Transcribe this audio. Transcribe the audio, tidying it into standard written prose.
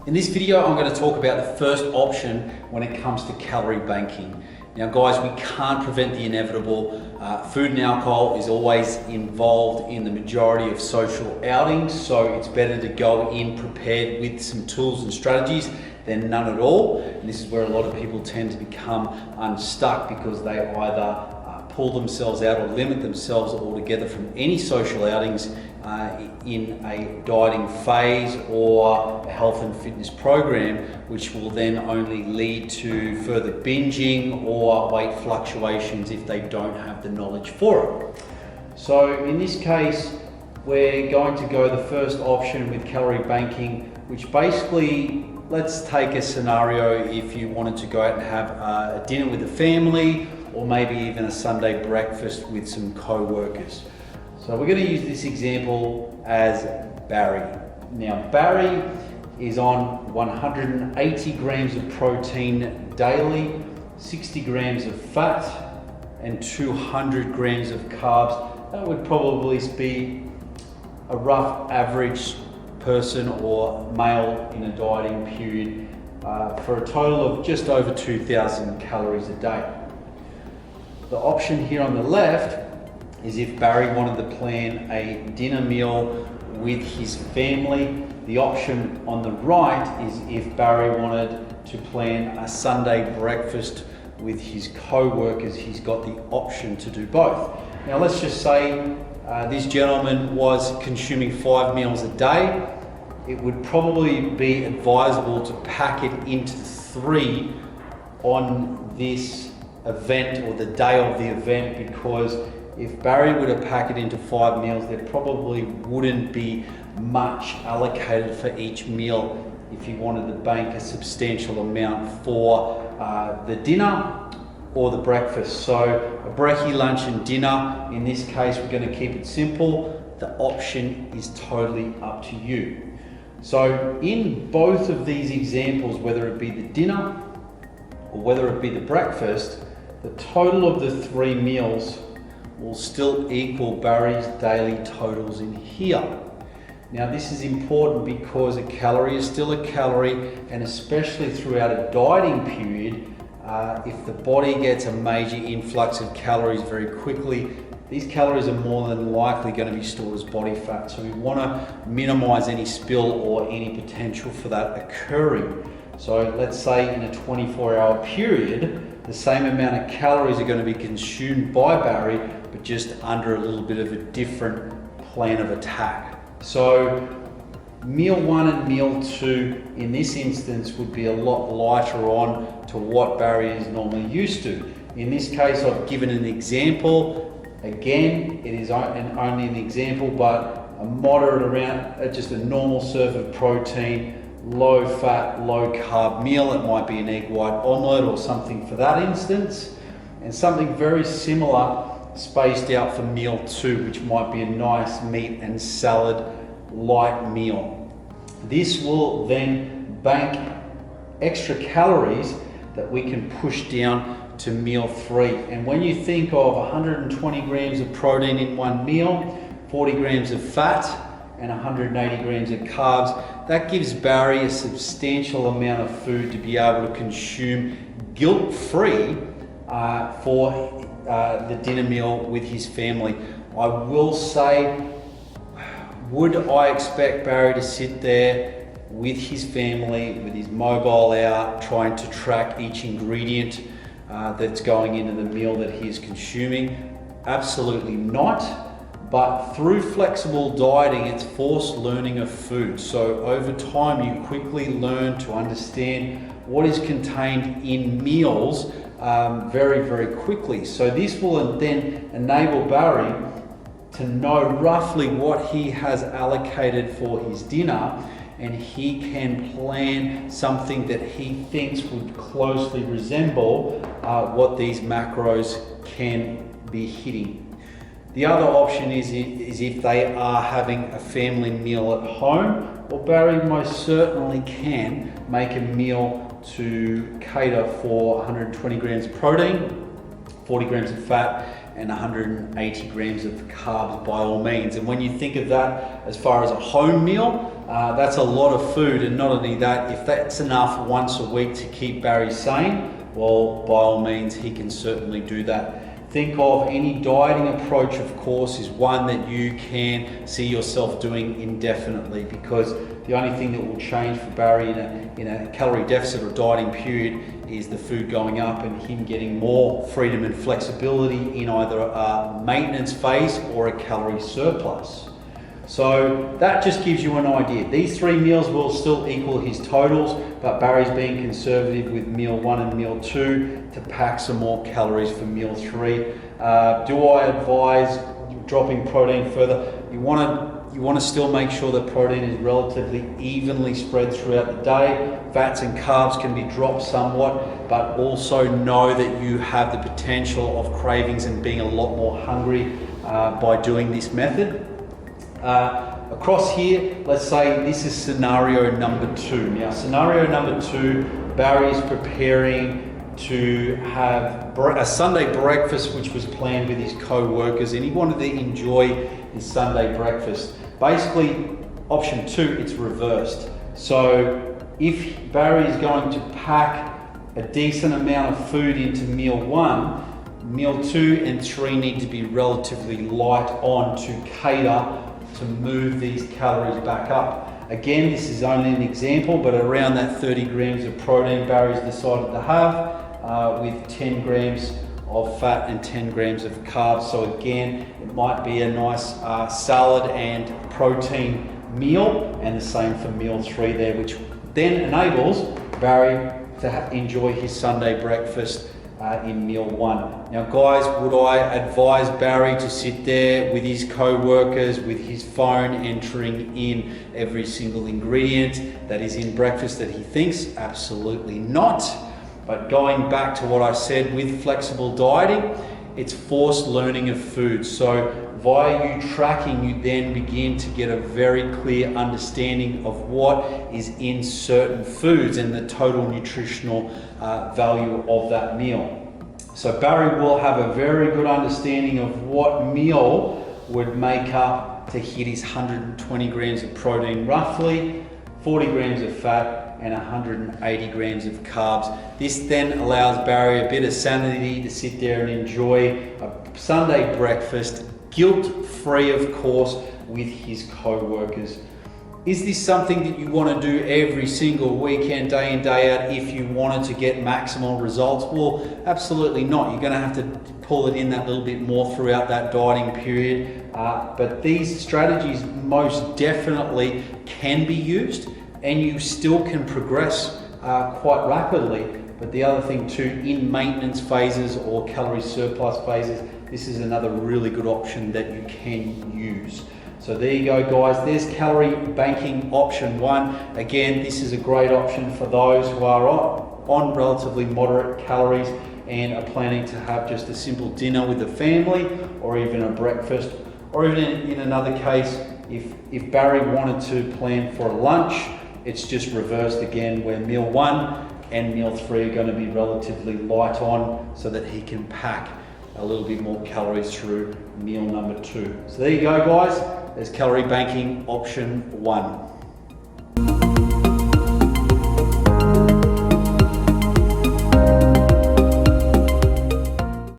In this video, I'm going to talk about the first option when it comes to calorie banking. Now guys, we can't prevent the inevitable. Food and alcohol is always involved in the majority of social outings, so it's better to go in prepared with some tools and strategies than none at all. And this is where a lot of people tend to become unstuck because they either pull themselves out or limit themselves altogether from any social outings in a dieting phase or a health and fitness program, which will then only lead to further binging or weight fluctuations if they don't have the knowledge for it. So in this case, we're going to go the first option with calorie banking, which basically, let's take a scenario if you wanted to go out and have a dinner with the family, or maybe even a Sunday breakfast with some co-workers. So we're going to use this example as Barry. Now Barry is on 180 grams of protein daily, 60 grams of fat, and 200 grams of carbs. That would probably be a rough average person or male in a dieting period for a total of just over 2,000 calories a day. The option here on the left is if Barry wanted to plan a dinner meal with his family. The option on the right is if Barry wanted to plan a Sunday breakfast with his co-workers. He's got the option to do both. Now let's just say this gentleman was consuming 5 meals a day. It would probably be advisable to pack it into 3 on this event or the day of the event, because if Barry were to pack it into 5 meals, there probably wouldn't be much allocated for each meal if you wanted to bank a substantial amount for the dinner or the breakfast. So a brekkie, lunch and dinner, in this case we're going to keep it simple. The option is totally up to you. So in both of these examples, whether it be the dinner or whether it be the breakfast, the total of the 3 meals will still equal Barry's daily totals in here. Now this is important because a calorie is still a calorie, and especially throughout a dieting period, if the body gets a major influx of calories very quickly, these calories are more than likely going to be stored as body fat. So we want to minimize any spill or any potential for that occurring. So let's say in a 24-hour period, the same amount of calories are going to be consumed by Barry, but just under a little bit of a different plan of attack. So meal 1 and meal 2 in this instance would be a lot lighter on to what Barry is normally used to. In this case, I've given an example. Again, it is only an example, but a moderate around, just a normal serve of protein, low fat, low carb meal. It might be an egg white omelette or something for that instance, and something very similar spaced out for meal 2, which might be a nice meat and salad light meal. This will then bank extra calories that we can push down to meal 3. And when you think of 120 grams of protein in one meal, 40 grams of fat, and 180 grams of carbs, that gives Barry a substantial amount of food to be able to consume guilt-free for the dinner meal with his family. I will say, would I expect Barry to sit there with his family, with his mobile out, trying to track each ingredient that's going into the meal that he is consuming? Absolutely not. But through flexible dieting, it's forced learning of food. So over time, you quickly learn to understand what is contained in meals very, very quickly. So this will then enable Barry to know roughly what he has allocated for his dinner, and he can plan something that he thinks would closely resemble what these macros can be hitting. The other option is if they are having a family meal at home, well, Barry most certainly can make a meal to cater for 120 grams of protein, 40 grams of fat, and 180 grams of carbs by all means. And when you think of that as far as a home meal, that's a lot of food. And not only that, if that's enough once a week to keep Barry sane, well, by all means, he can certainly do that. Think of any dieting approach, of course, is one that you can see yourself doing indefinitely, because the only thing that will change for Barry in a calorie deficit or dieting period is the food going up and him getting more freedom and flexibility in either a maintenance phase or a calorie surplus. So that just gives you an idea. These 3 meals will still equal his totals, but Barry's being conservative with meal 1 and meal 2 to pack some more calories for meal 3. Do I advise dropping protein further? You want to still make sure that protein is relatively evenly spread throughout the day. Fats and carbs can be dropped somewhat, but also know that you have the potential of cravings and being a lot more hungry by doing this method. Across here, let's say this is scenario number 2. Now, scenario number 2, Barry's preparing to have a Sunday breakfast which was planned with his co-workers, and he wanted to enjoy his Sunday breakfast. Basically, option 2, it's reversed. So if Barry is going to pack a decent amount of food into meal 1, meal 2 and 3 need to be relatively light on to cater to move these calories back up. Again, this is only an example, but around that 30 grams of protein Barry's decided to have with 10 grams of fat and 10 grams of carbs. So again, it might be a nice salad and protein meal, and the same for meal 3 there, which then enables Barry to enjoy his Sunday breakfast in meal 1. Now guys, would I advise Barry to sit there with his co-workers with his phone entering in every single ingredient that is in breakfast that he thinks? Absolutely not. But going back to what I said with flexible dieting, it's forced learning of food. So via you tracking, you then begin to get a very clear understanding of what is in certain foods and the total nutritional value of that meal. So Barry will have a very good understanding of what meal would make up to hit his 120 grams of protein roughly, 40 grams of fat, and 180 grams of carbs. This then allows Barry a bit of sanity to sit there and enjoy a Sunday breakfast, guilt-free of course, with his co-workers. Is this something that you want to do every single weekend, day in, day out, if you wanted to get maximal results? Well, absolutely not. You're going to have to pull it in that little bit more throughout that dieting period. But these strategies most definitely can be used, and you still can progress quite rapidly. But the other thing too, in maintenance phases or calorie surplus phases, this is another really good option that you can use. So there you go guys, there's calorie banking option 1. Again, this is a great option for those who are on relatively moderate calories and are planning to have just a simple dinner with the family, or even a breakfast, or even in another case, if Barry wanted to plan for a lunch, it's just reversed again, where meal 1 and meal 3 are going to be relatively light on so that he can pack a little bit more calories through meal number 2. So there you go guys, there's calorie banking option 1.